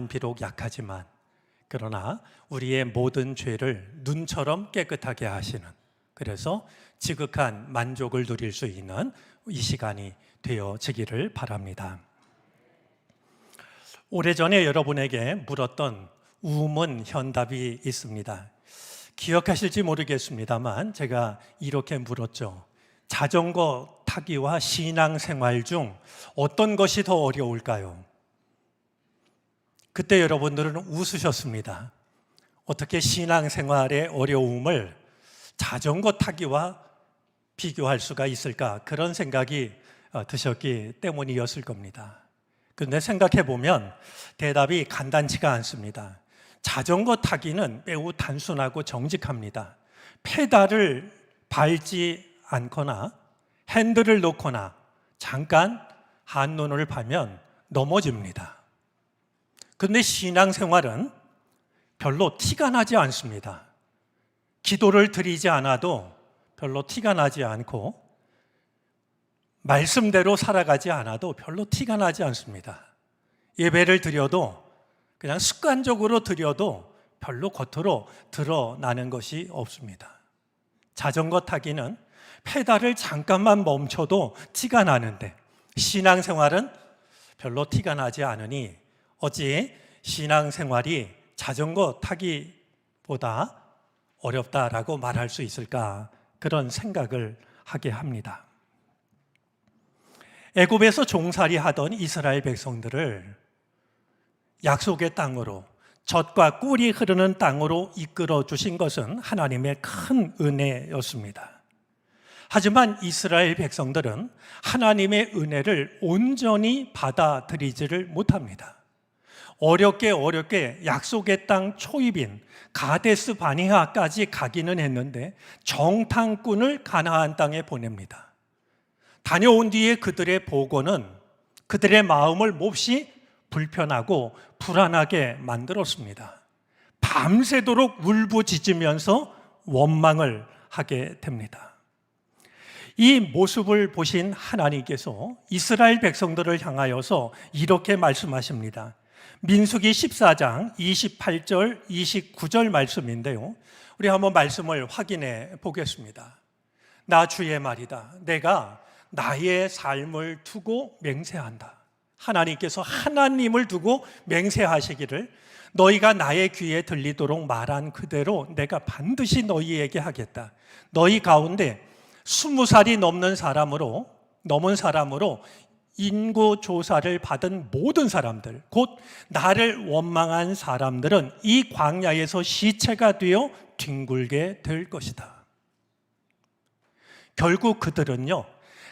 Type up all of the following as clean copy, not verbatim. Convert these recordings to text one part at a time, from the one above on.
비록 약하지만 그러나 우리의 모든 죄를 눈처럼 깨끗하게 하시는, 그래서 지극한 만족을 누릴 수 있는 이 시간이 되어지기를 바랍니다. 오래전에 여러분에게 물었던 우문 현답이 있습니다. 기억하실지 모르겠습니다만 제가 이렇게 물었죠. 자전거 타기와 신앙생활 중 어떤 것이 더 어려울까요? 그때 여러분들은 웃으셨습니다. 어떻게 신앙생활의 어려움을 자전거 타기와 비교할 수가 있을까? 그런 생각이 드셨기 때문이었을 겁니다. 그런데 생각해 보면 대답이 간단치가 않습니다. 자전거 타기는 매우 단순하고 정직합니다. 페달을 밟지 않거나 핸들을 놓거나 잠깐 한눈을 파면 넘어집니다. 그런데 신앙생활은 별로 티가 나지 않습니다. 기도를 드리지 않아도 별로 티가 나지 않고 말씀대로 살아가지 않아도 별로 티가 나지 않습니다. 예배를 드려도 그냥 습관적으로 드려도 별로 겉으로 드러나는 것이 없습니다. 자전거 타기는 페달을 잠깐만 멈춰도 티가 나는데 신앙생활은 별로 티가 나지 않으니 어찌 신앙생활이 자전거 타기보다 어렵다라고 말할 수 있을까? 그런 생각을 하게 합니다. 애굽에서 종살이 하던 이스라엘 백성들을 약속의 땅으로, 젖과 꿀이 흐르는 땅으로 이끌어 주신 것은 하나님의 큰 은혜였습니다. 하지만 이스라엘 백성들은 하나님의 은혜를 온전히 받아들이지를 못합니다. 어렵게 약속의 땅 초입인 가데스 바네아까지 가기는 했는데 정탐꾼을 가나안 땅에 보냅니다. 다녀온 뒤에 그들의 보고는 그들의 마음을 몹시 불편하고 불안하게 만들었습니다. 밤새도록 울부짖으면서 원망을 하게 됩니다. 이 모습을 보신 하나님께서 이스라엘 백성들을 향하여서 이렇게 말씀하십니다. 민수기 14장 28절 29절 말씀인데요, 우리 한번 말씀을 확인해 보겠습니다. 나 주의 말이다. 내가 나의 삶을 두고 맹세한다. 하나님께서 하나님을 두고 맹세하시기를 너희가 나의 귀에 들리도록 말한 그대로 내가 반드시 너희에게 하겠다. 너희 가운데 20살이 넘은 사람으로 인구조사를 받은 모든 사람들, 곧 나를 원망한 사람들은 이 광야에서 시체가 되어 뒹굴게 될 것이다. 결국 그들은요,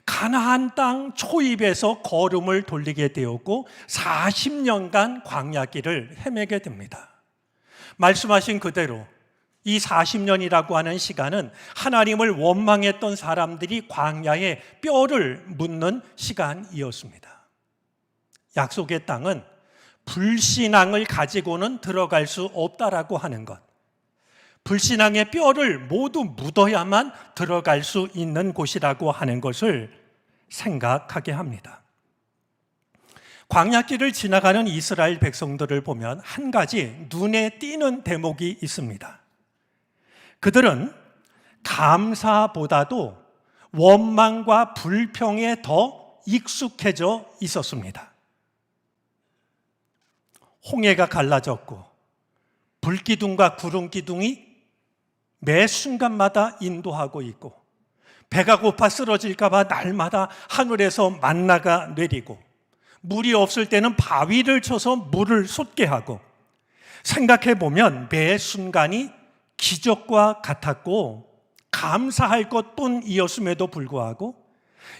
가나안 땅 초입에서 걸음을 돌리게 되었고 40년간 광야길을 헤매게 됩니다. 말씀하신 그대로 이 40년이라고 하는 시간은 하나님을 원망했던 사람들이 광야에 뼈를 묻는 시간이었습니다. 약속의 땅은 불신앙을 가지고는 들어갈 수 없다라고 하는 것, 불신앙의 뼈를 모두 묻어야만 들어갈 수 있는 곳이라고 하는 것을 생각하게 합니다. 광야길을 지나가는 이스라엘 백성들을 보면 한 가지 눈에 띄는 대목이 있습니다. 그들은 감사보다도 원망과 불평에 더 익숙해져 있었습니다. 홍해가 갈라졌고 불기둥과 구름기둥이 매 순간마다 인도하고 있고 배가 고파 쓰러질까 봐 날마다 하늘에서 만나가 내리고 물이 없을 때는 바위를 쳐서 물을 솟게 하고, 생각해 보면 매 순간이 기적과 같았고 감사할 것뿐이었음에도 불구하고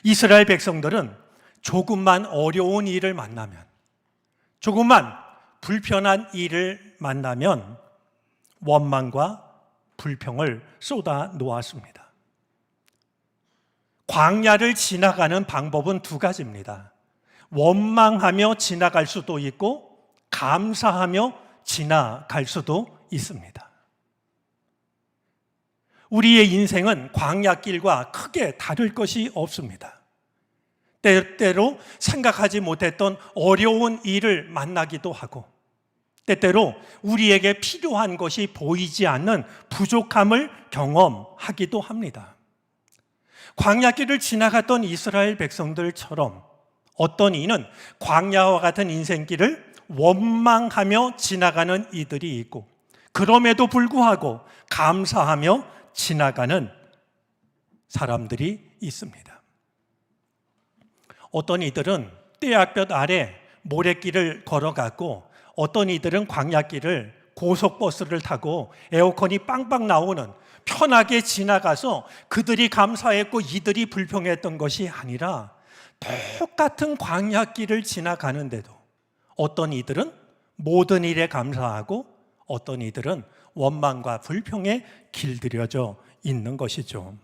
이스라엘 백성들은 조금만 어려운 일을 만나면, 조금만 불편한 일을 만나면 원망과 불평을 쏟아 놓았습니다. 광야를 지나가는 방법은 두 가지입니다. 원망하며 지나갈 수도 있고 감사하며 지나갈 수도 있습니다. 우리의 인생은 광야길과 크게 다를 것이 없습니다. 때때로 생각하지 못했던 어려운 일을 만나기도 하고 때때로 우리에게 필요한 것이 보이지 않는 부족함을 경험하기도 합니다. 광야길을 지나갔던 이스라엘 백성들처럼 어떤 이는 광야와 같은 인생길을 원망하며 지나가는 이들이 있고, 그럼에도 불구하고 감사하며 지나가는 사람들이 있습니다. 어떤 이들은 떼약볕 아래 모래길을 걸어갔고, 어떤 이들은 광야길을 고속버스를 타고 에어컨이 빵빵 나오는 편하게 지나가서 그들이 감사했고 이들이 불평했던 것이 아니라, 똑같은 광야길을 지나가는데도 어떤 이들은 모든 일에 감사하고 어떤 이들은 원망과 불평에 길들여져 있는 것이죠.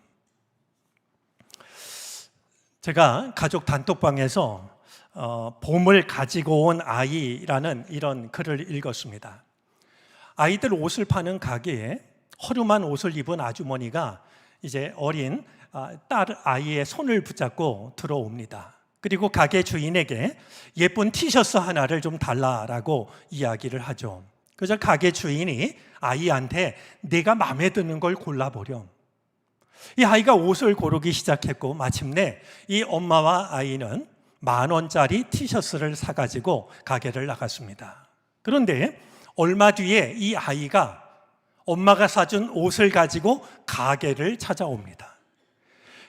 제가 가족 단톡방에서 봄을 가지고 온 아이라는 이런 글을 읽었습니다. 아이들 옷을 파는 가게에 허름한 옷을 입은 아주머니가 이제 어린 딸 아이의 손을 붙잡고 들어옵니다. 그리고 가게 주인에게 예쁜 티셔츠 하나를 좀 달라라고 이야기를 하죠. 그래서 가게 주인이 아이한테 내가 마음에 드는 걸 골라보렴. 이 아이가 옷을 고르기 시작했고, 마침내 이 엄마와 아이는 10,000원짜리 티셔츠를 사가지고 가게를 나갔습니다. 그런데 얼마 뒤에 이 아이가 엄마가 사준 옷을 가지고 가게를 찾아옵니다.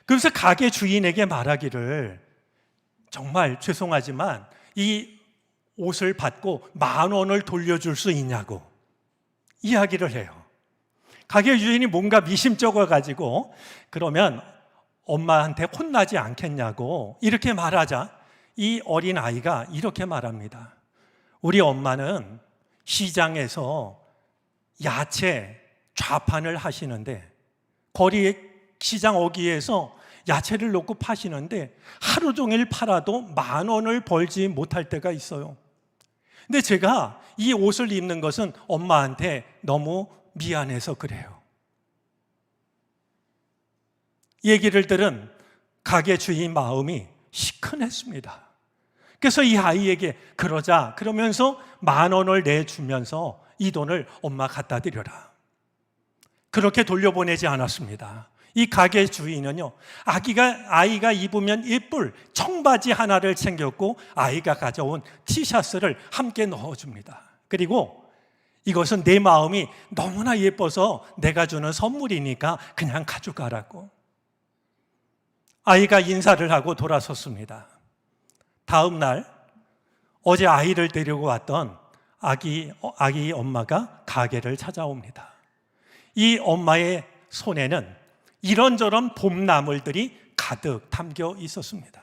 그래서 가게 주인에게 말하기를, 정말 죄송하지만 이 옷을 받고 10,000원을 돌려줄 수 있냐고 이야기를 해요. 가게 주인이 뭔가 미심쩍어 가지고 그러면 엄마한테 혼나지 않겠냐고 이렇게 말하자 이 어린 아이가 이렇게 말합니다. 우리 엄마는 시장에서 야채 좌판을 하시는데, 거리 시장 어귀에서 야채를 놓고 파시는데 하루 종일 팔아도 10,000원을 벌지 못할 때가 있어요. 근데 제가 이 옷을 입는 것은 엄마한테 너무 미안해서 그래요. 얘기를 들은 가게 주인 마음이 시큰했습니다. 그래서 이 아이에게 그러면서 10,000원을 내주면서 이 돈을 엄마 갖다 드려라. 그렇게 돌려보내지 않았습니다. 이 가게 주인은요, 아이가 입으면 예쁠 청바지 하나를 챙겼고 아이가 가져온 티셔츠를 함께 넣어줍니다. 그리고 이것은 내 마음이 너무나 예뻐서 내가 주는 선물이니까 그냥 가져가라고. 아이가 인사를 하고 돌아섰습니다. 다음 날 어제 아이를 데리고 왔던 아기 엄마가 가게를 찾아옵니다. 이 엄마의 손에는 이런저런 봄나물들이 가득 담겨 있었습니다.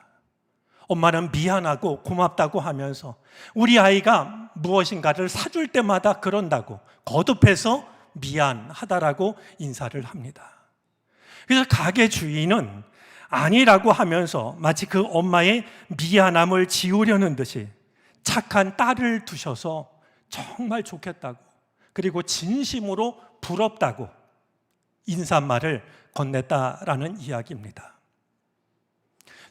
엄마는 미안하고 고맙다고 하면서 우리 아이가 무엇인가를 사줄 때마다 그런다고 거듭해서 미안하다라고 인사를 합니다. 그래서 가게 주인은 아니라고 하면서 마치 그 엄마의 미안함을 지우려는 듯이 착한 딸을 두셔서 정말 좋겠다고, 그리고 진심으로 부럽다고 인사말을 건넸다라는 이야기입니다.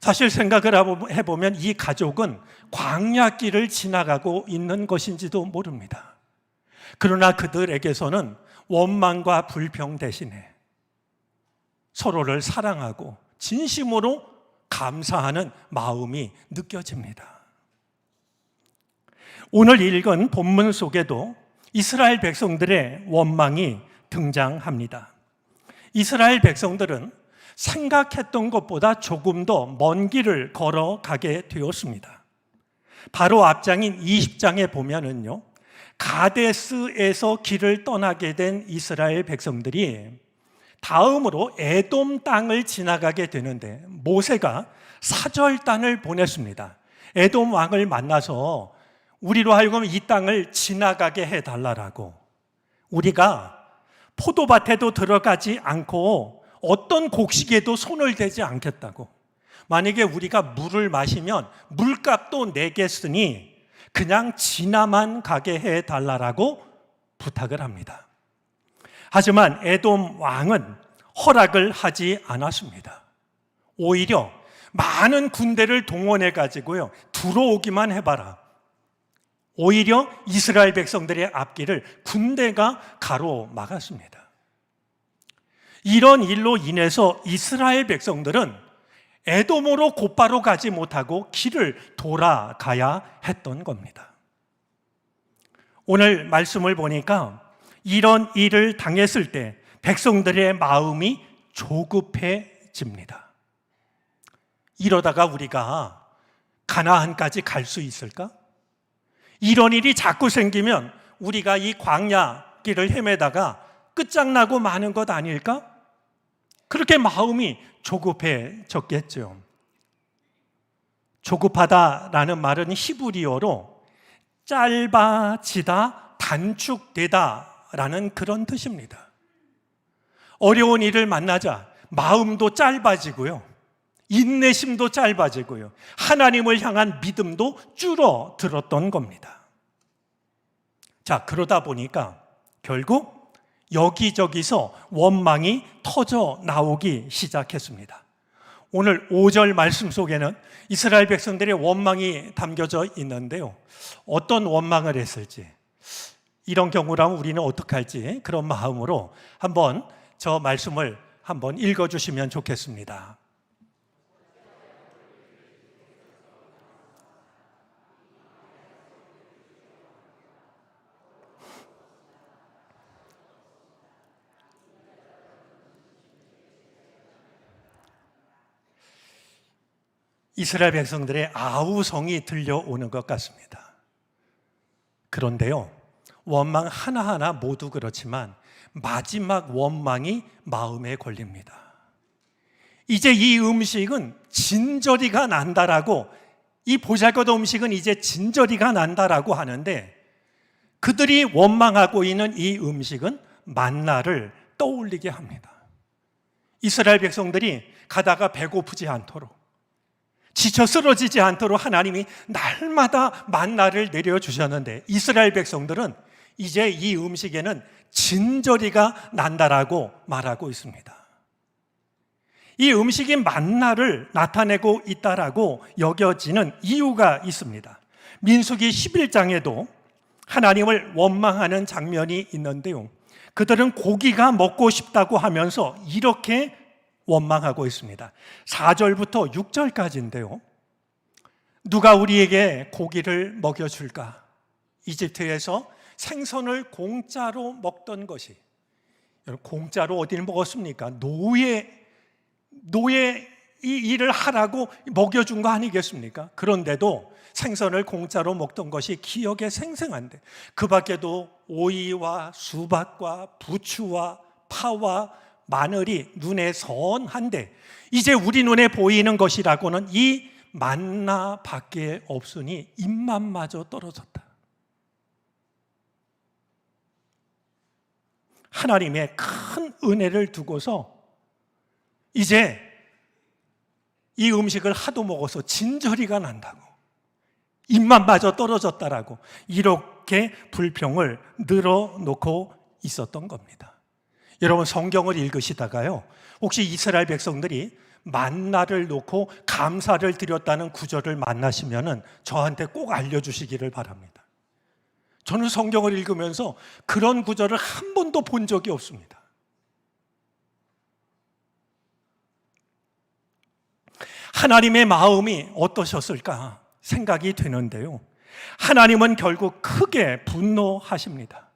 사실 생각을 해보면 이 가족은 광야길을 지나가고 있는 것인지도 모릅니다. 그러나 그들에게서는 원망과 불평 대신에 서로를 사랑하고 진심으로 감사하는 마음이 느껴집니다. 오늘 읽은 본문 속에도 이스라엘 백성들의 원망이 등장합니다. 이스라엘 백성들은 생각했던 것보다 조금 더 먼 길을 걸어가게 되었습니다. 바로 앞장인 20장에 보면은요, 가데스에서 길을 떠나게 된 이스라엘 백성들이 다음으로 에돔 땅을 지나가게 되는데 모세가 사절단을 보냈습니다. 에돔 왕을 만나서 우리로 하여금 이 땅을 지나가게 해달라고, 우리가 포도밭에도 들어가지 않고 어떤 곡식에도 손을 대지 않겠다고, 만약에 우리가 물을 마시면 물값도 내겠으니 그냥 지나만 가게 해달라고 부탁을 합니다. 하지만 에돔 왕은 허락을 하지 않았습니다. 오히려 많은 군대를 동원해 가지고요, 들어오기만 해봐라, 오히려 이스라엘 백성들의 앞길을 군대가 가로막았습니다. 이런 일로 인해서 이스라엘 백성들은 에돔으로 곧바로 가지 못하고 길을 돌아가야 했던 겁니다. 오늘 말씀을 보니까 이런 일을 당했을 때 백성들의 마음이 조급해집니다. 이러다가 우리가 가나안까지 갈 수 있을까? 이런 일이 자꾸 생기면 우리가 이 광야 길을 헤매다가 끝장나고 마는 것 아닐까? 그렇게 마음이 조급해졌겠죠. 조급하다라는 말은 히브리어로 짧아지다, 단축되다라는 그런 뜻입니다. 어려운 일을 만나자 마음도 짧아지고요, 인내심도 짧아지고요, 하나님을 향한 믿음도 줄어들었던 겁니다. 자, 그러다 보니까 결국 여기저기서 원망이 터져 나오기 시작했습니다. 오늘 5절 말씀 속에는 이스라엘 백성들의 원망이 담겨져 있는데요, 어떤 원망을 했을지, 이런 경우라면 우리는 어떻게 할지 그런 마음으로 한번 저 말씀을 한번 읽어주시면 좋겠습니다. 이스라엘 백성들의 아우성이 들려오는 것 같습니다. 그런데요, 원망 하나하나 모두 그렇지만 마지막 원망이 마음에 걸립니다. 이제 이 음식은 진저리가 난다라고, 이 보잘것없는 음식은 이제 진저리가 난다라고 하는데, 그들이 원망하고 있는 이 음식은 만나를 떠올리게 합니다. 이스라엘 백성들이 가다가 배고프지 않도록, 지쳐 쓰러지지 않도록 하나님이 날마다 만나를 내려주셨는데, 이스라엘 백성들은 이제 이 음식에는 진저리가 난다라고 말하고 있습니다. 이 음식이 만나를 나타내고 있다라고 여겨지는 이유가 있습니다. 민수기 11장에도 하나님을 원망하는 장면이 있는데요, 그들은 고기가 먹고 싶다고 하면서 이렇게 원망하고 있습니다. 4절부터 6절까지인데요, 누가 우리에게 고기를 먹여줄까? 이집트에서 생선을 공짜로 먹던 것이, 여러분, 공짜로 어디를 먹었습니까? 노예 이 일을 하라고 먹여준 거 아니겠습니까? 그런데도 생선을 공짜로 먹던 것이 기억에 생생한데, 그 밖에도 오이와 수박과 부추와 파와 마늘이 눈에 선한데, 이제 우리 눈에 보이는 것이라고는 이 만나밖에 없으니 입맛마저 떨어졌다. 하나님의 큰 은혜를 두고서 이제 이 음식을 하도 먹어서 진저리가 난다고, 입맛마저 떨어졌다라고, 이렇게 불평을 늘어놓고 있었던 겁니다. 여러분, 성경을 읽으시다가요, 혹시 이스라엘 백성들이 만나를 놓고 감사를 드렸다는 구절을 만나시면은 저한테 꼭 알려주시기를 바랍니다. 저는 성경을 읽으면서 그런 구절을 한 번도 본 적이 없습니다. 하나님의 마음이 어떠셨을까 생각이 되는데요, 하나님은 결국 크게 분노하십니다.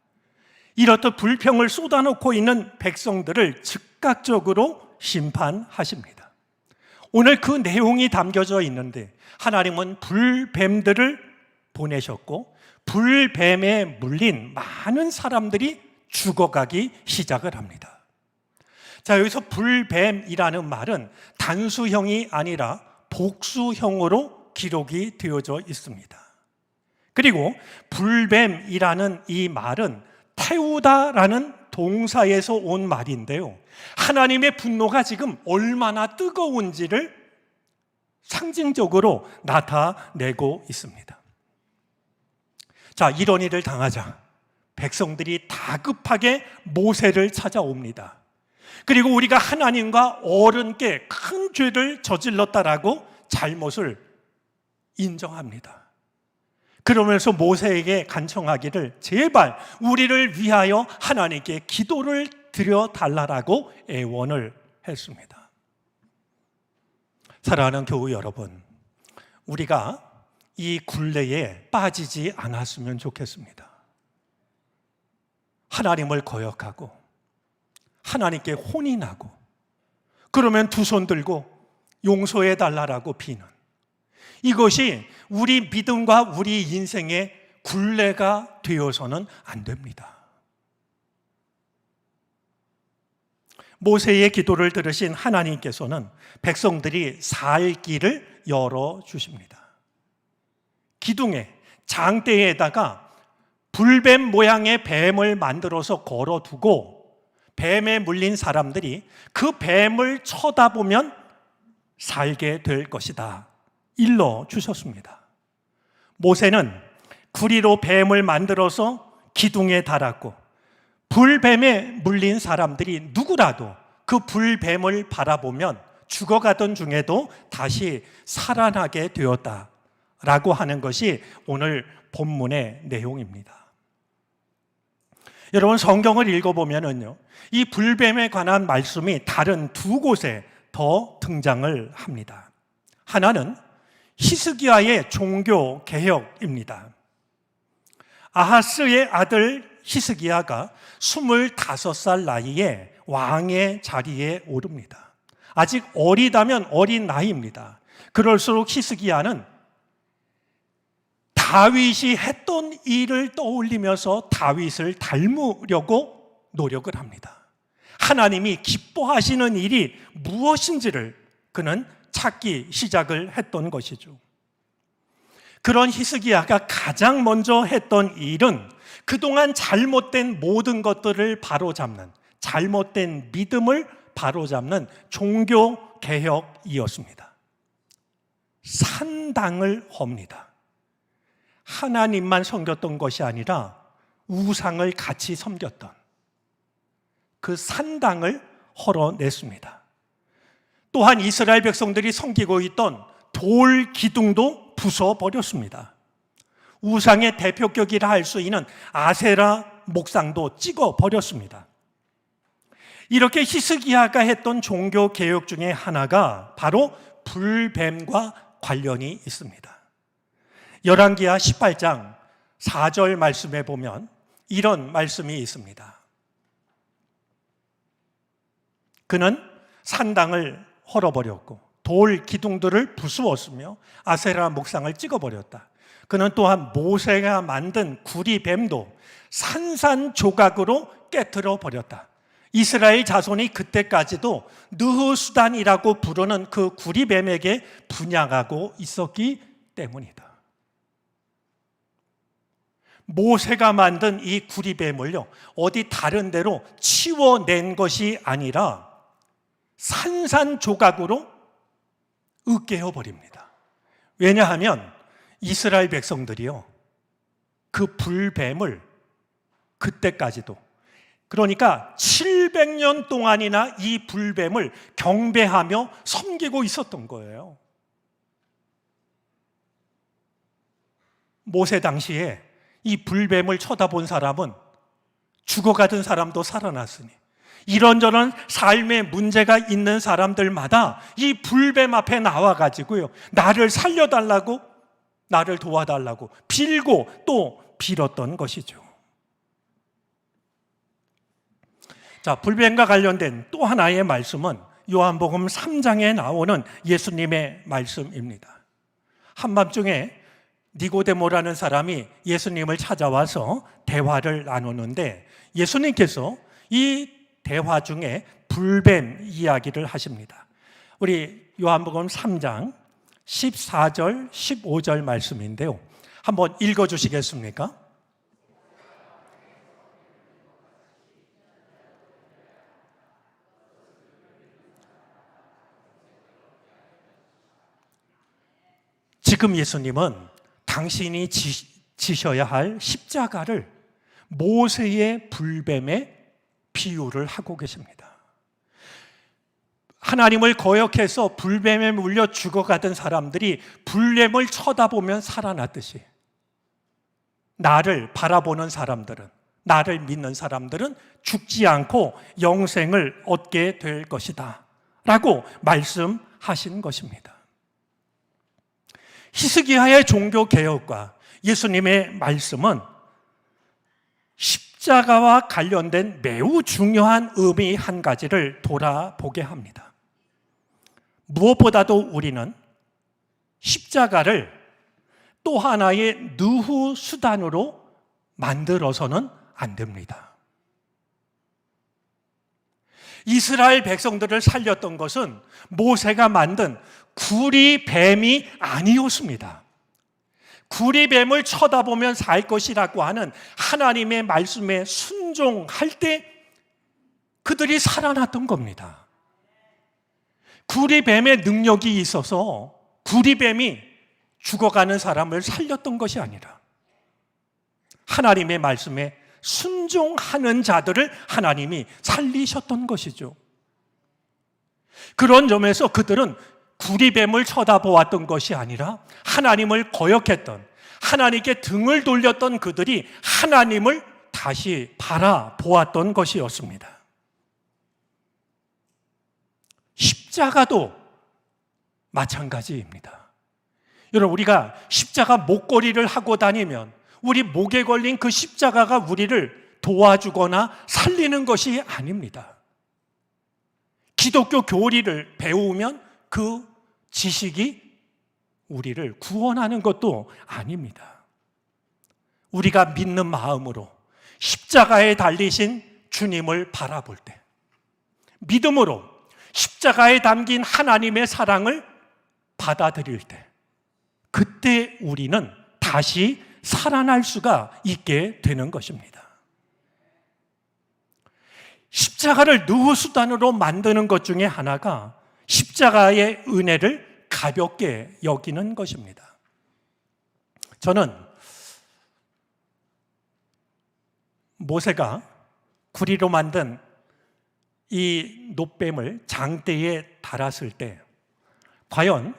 이렇듯 불평을 쏟아놓고 있는 백성들을 즉각적으로 심판하십니다. 오늘 그 내용이 담겨져 있는데, 하나님은 불뱀들을 보내셨고 불뱀에 물린 많은 사람들이 죽어가기 시작을 합니다. 자, 여기서 불뱀이라는 말은 단수형이 아니라 복수형으로 기록이 되어져 있습니다. 그리고 불뱀이라는 이 말은 태우다라는 동사에서 온 말인데요, 하나님의 분노가 지금 얼마나 뜨거운지를 상징적으로 나타내고 있습니다. 자, 이런 일을 당하자 백성들이 다급하게 모세를 찾아옵니다. 그리고 우리가 하나님과 어른께 큰 죄를 저질렀다라고 잘못을 인정합니다. 그러면서 모세에게 간청하기를 제발 우리를 위하여 하나님께 기도를 드려달라고 애원을 했습니다. 사랑하는 교우 여러분, 우리가 이 굴레에 빠지지 않았으면 좋겠습니다. 하나님을 거역하고 하나님께 혼인하고 그러면 두 손 들고 용서해 달라고 비는 이것이 우리 믿음과 우리 인생의 굴레가 되어서는 안 됩니다. 모세의 기도를 들으신 하나님께서는 백성들이 살 길을 열어주십니다. 기둥에 장대에다가 불뱀 모양의 뱀을 만들어서 걸어두고 뱀에 물린 사람들이 그 뱀을 쳐다보면 살게 될 것이다 일러주셨습니다. 모세는 구리로 뱀을 만들어서 기둥에 달았고 불뱀에 물린 사람들이 누구라도 그 불뱀을 바라보면 죽어가던 중에도 다시 살아나게 되었다라고 하는 것이 오늘 본문의 내용입니다. 여러분, 성경을 읽어보면요, 이 불뱀에 관한 말씀이 다른 두 곳에 더 등장을 합니다. 하나는 히스기야의 종교 개혁입니다. 아하스의 아들 히스기야가 25살 나이에 왕의 자리에 오릅니다. 아직 어리다면 어린 나이입니다. 그럴수록 히스기야는 다윗이 했던 일을 떠올리면서 다윗을 닮으려고 노력을 합니다. 하나님이 기뻐하시는 일이 무엇인지를 그는 찾기 시작을 했던 것이죠. 그런 히스기야가 가장 먼저 했던 일은 그동안 잘못된 모든 것들을 바로잡는, 잘못된 믿음을 바로잡는 종교 개혁이었습니다. 산당을 헙니다. 하나님만 섬겼던 것이 아니라 우상을 같이 섬겼던 그 산당을 헐어냈습니다. 또한 이스라엘 백성들이 섬기고 있던 돌 기둥도 부숴버렸습니다. 우상의 대표격이라 할 수 있는 아세라 목상도 찍어버렸습니다. 이렇게 히스기야가 했던 종교 개혁 중에 하나가 바로 불뱀과 관련이 있습니다. 열왕기하 18장 4절 말씀에 보면 이런 말씀이 있습니다. 그는 산당을 헐어버렸고 돌 기둥들을 부수었으며 아세라 목상을 찍어버렸다. 그는 또한 모세가 만든 구리뱀도 산산조각으로 깨트려 버렸다. 이스라엘 자손이 그때까지도 느흐수단이라고 부르는 그 구리뱀에게 분양하고 있었기 때문이다. 모세가 만든 이 구리뱀을요, 어디 다른 데로 치워낸 것이 아니라 산산조각으로 으깨어버립니다. 왜냐하면 이스라엘 백성들이요, 그 불뱀을 그때까지도, 그러니까 700년 동안이나 이 불뱀을 경배하며 섬기고 있었던 거예요. 모세 당시에 이 불뱀을 쳐다본 사람은 죽어가던 사람도 살아났으니 이런저런 삶의 문제가 있는 사람들마다 이 불뱀 앞에 나와가지고요, 나를 살려달라고, 나를 도와달라고 빌고 또 빌었던 것이죠. 자, 불뱀과 관련된 또 하나의 말씀은 요한복음 3장에 나오는 예수님의 말씀입니다. 한밤중에 니고데모라는 사람이 예수님을 찾아와서 대화를 나누는데 예수님께서 이 대화 중에 불뱀 이야기를 하십니다. 우리 요한복음 3장 14절, 15절 말씀인데요. 한번 읽어주시겠습니까? 지금 예수님은 당신이 지셔야 할 십자가를 모세의 불뱀에 비유를 하고 계십니다. 하나님을 거역해서 불뱀에 물려 죽어가던 사람들이 불뱀을 쳐다보면 살아났듯이 나를 바라보는 사람들은, 나를 믿는 사람들은 죽지 않고 영생을 얻게 될 것이다 라고 말씀하신 것입니다. 히스기야의 종교개혁과 예수님의 말씀은 십자가와 관련된 매우 중요한 의미 한 가지를 돌아보게 합니다. 무엇보다도 우리는 십자가를 또 하나의 누후 수단으로 만들어서는 안 됩니다. 이스라엘 백성들을 살렸던 것은 모세가 만든 구리뱀이 아니었습니다. 구리뱀을 쳐다보면 살 것이라고 하는 하나님의 말씀에 순종할 때 그들이 살아났던 겁니다. 구리뱀의 능력이 있어서 구리뱀이 죽어가는 사람을 살렸던 것이 아니라 하나님의 말씀에 순종하는 자들을 하나님이 살리셨던 것이죠. 그런 점에서 그들은 구리뱀을 쳐다보았던 것이 아니라 하나님을 거역했던, 하나님께 등을 돌렸던 그들이 하나님을 다시 바라보았던 것이었습니다. 십자가도 마찬가지입니다. 여러분, 우리가 십자가 목걸이를 하고 다니면 우리 목에 걸린 그 십자가가 우리를 도와주거나 살리는 것이 아닙니다. 기독교 교리를 배우면 그 지식이 우리를 구원하는 것도 아닙니다. 우리가 믿는 마음으로 십자가에 달리신 주님을 바라볼 때, 믿음으로 십자가에 담긴 하나님의 사랑을 받아들일 때, 그때 우리는 다시 살아날 수가 있게 되는 것입니다. 십자가를 누구 수단으로 만드는 것 중에 하나가 십자가의 은혜를 가볍게 여기는 것입니다. 저는 모세가 구리로 만든 이 놋뱀을 장대에 달았을 때 과연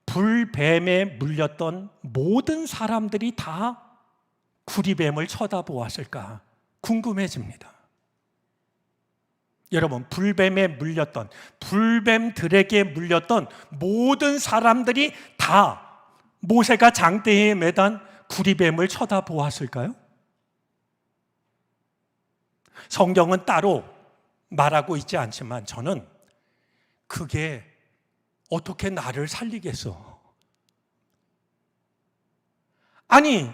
불뱀에 물렸던 모든 사람들이 다 구리뱀을 쳐다보았을까 궁금해집니다. 여러분, 불뱀들에게 물렸던 모든 사람들이 다 모세가 장대에 매단 구리뱀을 쳐다보았을까요? 성경은 따로 말하고 있지 않지만 저는 그게 어떻게 나를 살리겠어? 아니,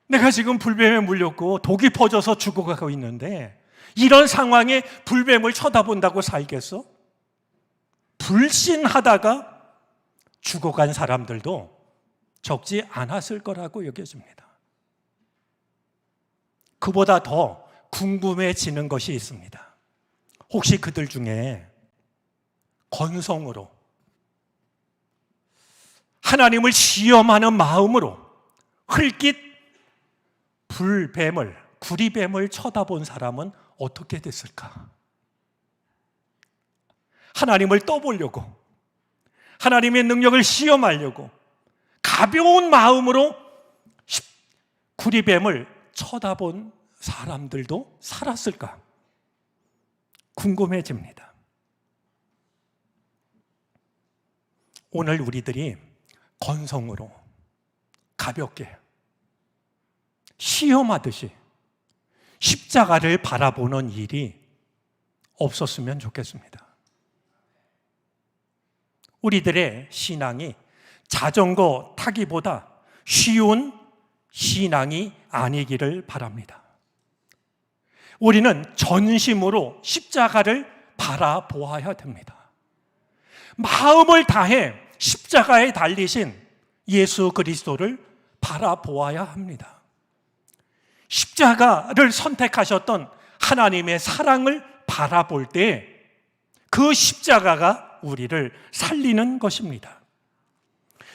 내가 지금 불뱀에 물렸고 독이 퍼져서 죽어가고 있는데 이런 상황에 불뱀을 쳐다본다고 살겠어? 불신하다가 죽어간 사람들도 적지 않았을 거라고 여겨집니다. 그보다 더 궁금해지는 것이 있습니다. 혹시 그들 중에 건성으로 하나님을 시험하는 마음으로 흘낏 구리뱀을 쳐다본 사람은 어떻게 됐을까? 하나님을 떠보려고, 하나님의 능력을 시험하려고 가벼운 마음으로 구리뱀을 쳐다본 사람들도 살았을까? 궁금해집니다. 오늘 우리들이 건성으로 가볍게 시험하듯이 십자가를 바라보는 일이 없었으면 좋겠습니다. 우리들의 신앙이 자전거 타기보다 쉬운 신앙이 아니기를 바랍니다. 우리는 전심으로 십자가를 바라보아야 됩니다. 마음을 다해 십자가에 달리신 예수 그리스도를 바라보아야 합니다. 십자가를 선택하셨던 하나님의 사랑을 바라볼 때 그 십자가가 우리를 살리는 것입니다.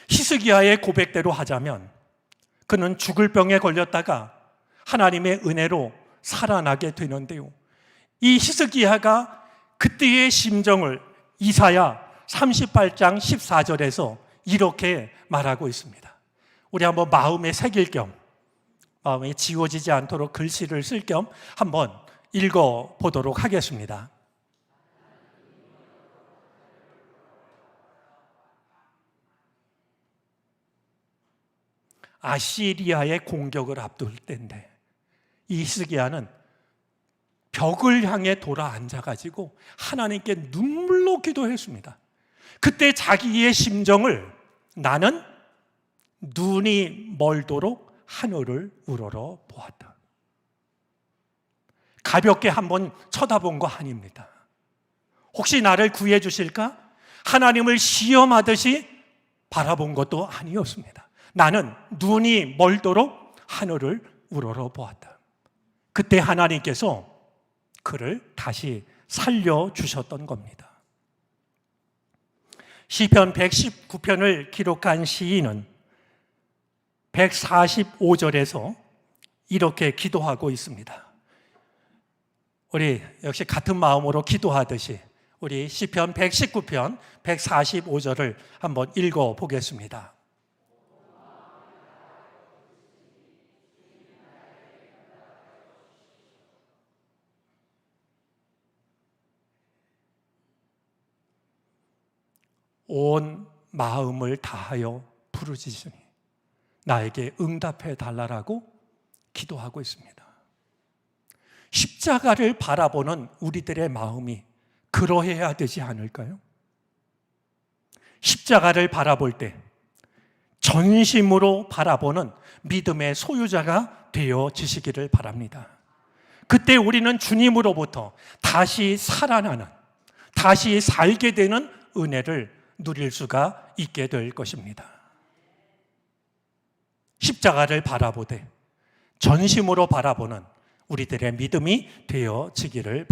히스기야의 고백대로 하자면 그는 죽을 병에 걸렸다가 하나님의 은혜로 살아나게 되는데요. 이 히스기야가 그때의 심정을 이사야 38장 14절에서 이렇게 말하고 있습니다. 우리 한번 마음에 새길 겸 마음에 지워지지 않도록 글씨를 쓸 겸 한번 읽어보도록 하겠습니다. 아시리아의 공격을 앞둘 때인데 이 히스기야는 벽을 향해 돌아 앉아가지고 하나님께 눈물로 기도했습니다. 그때 자기의 심정을 나는 눈이 멀도록 하늘을 우러러 보았다. 가볍게 한번 쳐다본 거 아닙니다. 혹시 나를 구해 주실까? 하나님을 시험하듯이 바라본 것도 아니었습니다. 나는 눈이 멀도록 하늘을 우러러 보았다. 그때 하나님께서 그를 다시 살려주셨던 겁니다. 시편 119편을 기록한 시인은 145절에서 이렇게 기도하고 있습니다. 우리 역시 같은 마음으로 기도하듯이 우리 시편 119편 145절을 한번 읽어보겠습니다. 온 마음을 다하여 부르짖으니 나에게 응답해 달라라고 기도하고 있습니다. 십자가를 바라보는 우리들의 마음이 그러해야 되지 않을까요? 십자가를 바라볼 때 전심으로 바라보는 믿음의 소유자가 되어지시기를 바랍니다. 그때 우리는 주님으로부터 다시 살아나는, 다시 살게 되는 은혜를 누릴 수가 있게 될 것입니다. 십자가를 바라보되 전심으로 바라보는 우리들의 믿음이 되어지기를 바랍니다.